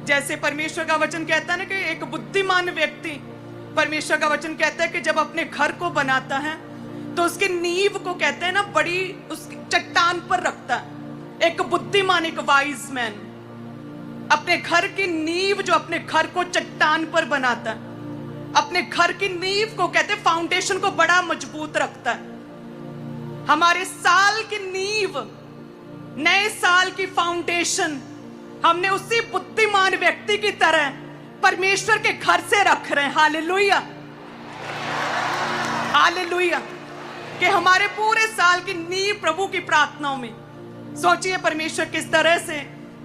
जैसे परमेश्वर का वचन कहता है ना कि एक बुद्धिमान व्यक्ति, परमेश्वर का वचन कहता है कि जब अपने घर को बनाता है तो उसकी नींव को कहते हैं ना बड़ी उसकी चट्टान पर रखता है। एक बुद्धिमान, एक वाइज मैन अपने घर की नींव, जो अपने घर को चट्टान पर बनाता है, अपने घर की नींव को कहते हैं फाउंडेशन को बड़ा मजबूत रखता है। हमारे साल की नींव, नए साल की फाउंडेशन हमने उसी बुद्धिमान व्यक्ति की तरह परमेश्वर के घर से रख रहे हैं। Hallelujah, hallelujah. कि हमारे पूरे साल की नींव प्रभु की प्रार्थनाओं में, सोचिए परमेश्वर किस तरह से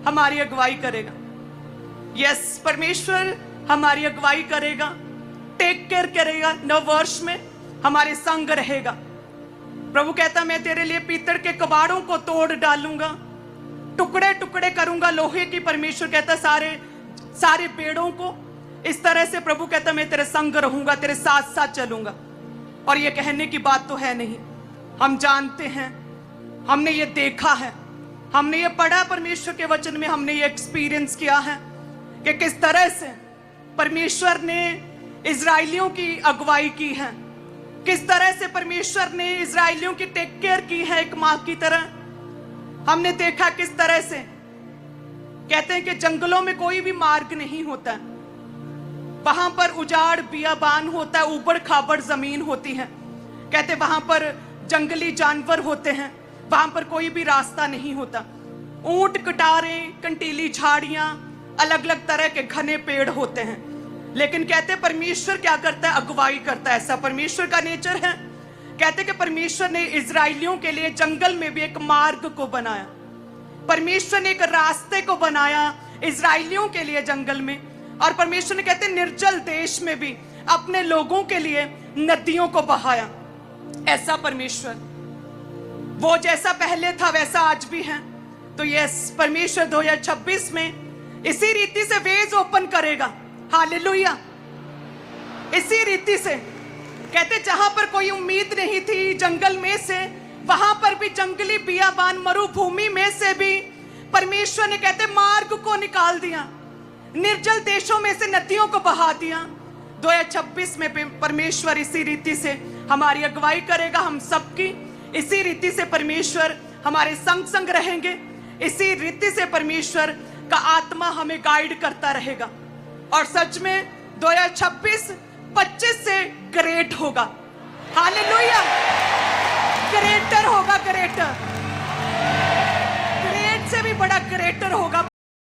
हमारी अगुवाई करेगा। यस, परमेश्वर हमारी अगुवाई करेगा, टेक केयर करेगा, नव वर्ष में हमारे संग रहेगा। प्रभु कहता मैं तेरे लिए पीतल के कबाड़ों को तोड़ डालूंगा, टुकड़े टुकड़े करूंगा लोहे की। परमेश्वर कहता सारे पेड़ों को इस तरह से प्रभु कहता मैं तेरे संग रहूंगा, तेरे साथ साथ चलूंगा। और ये कहने की बात तो है नहीं, हम जानते हैं, हमने ये देखा है, हमने ये पढ़ा परमेश्वर के वचन में, हमने ये एक्सपीरियंस किया है कि किस तरह से परमेश्वर ने इजराइलियों की अगुवाई की है, किस तरह से परमेश्वर ने इजराइलियों की टेक केयर की है एक मां की तरह। हमने देखा किस तरह से कहते हैं कि जंगलों में कोई भी मार्ग नहीं होता, वहां पर उजाड़ बियाबान होता है, ऊबड़ खाबड़ जमीन होती है। कहते वहां पर जंगली जानवर होते हैं, वहां पर कोई भी रास्ता नहीं होता। ऊंट, कटारे, कंटीली झाड़ियां, अलग अलग तरह के घने पेड़ होते हैं। लेकिन कहते परमेश्वर क्या करता है, अगुवाई करता है। ऐसा परमेश्वर का नेचर है। कहते कि परमेश्वर ने इजराइलियों के लिए जंगल में भी एक मार्ग को बनाया, परमेश्वर ने एक रास्ते को बनाया इजराइलियों के लिए जंगल में। और परमेश्वर ने कहते निर्जल देश में भी अपने लोगों के लिए नदियों को बहाया। ऐसा परमेश्वर, वो जैसा पहले था वैसा आज भी है। तो यस, परमेश्वर 2026 में इसी रीति से वेज ओपन करेगा। हालेलुया, इसी रीति से कहते जहां पर कोई उम्मीद नहीं थी जंगल में से, वहां पर भी जंगली बियाबान मरुभूमि में से भी परमेश्वर ने कहते मार्ग को निकाल दिया, निर्जल देशों में से नदियों को बहा दिया। 2026 में परमेश्वर इसी रीति से हमारी अगुवाई करेगा, हम सबकी इसी रीति से परमेश्वर हमारे संग संग रहेंगे, इसी रीति से परमेश्वर का आत्मा हमें गाइड करता रहेगा। और सच में 2026-25 से ग्रेट होगा। हालेलुया, ग्रेटर होगा, ग्रेटर, ग्रेट से भी बड़ा ग्रेटर होगा।